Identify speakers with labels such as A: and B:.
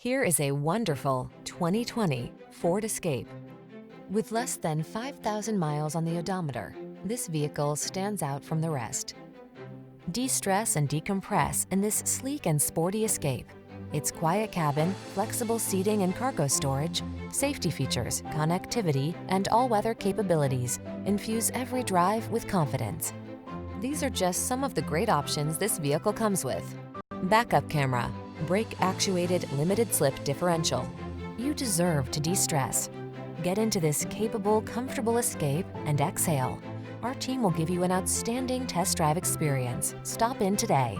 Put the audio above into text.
A: Here is a wonderful 2020 Ford Escape. With less than 5,000 miles on the odometer, this vehicle stands out from the rest. De-stress and decompress in this sleek and sporty Escape. Its quiet cabin, flexible seating and cargo storage, safety features, connectivity, and all-weather capabilities infuse every drive with confidence. These are just some of the great options this vehicle comes with: backup camera, brake-actuated limited-slip differential. You deserve to de-stress. Get into this capable, comfortable Escape and exhale. Our team will give you an outstanding test drive experience. Stop in today.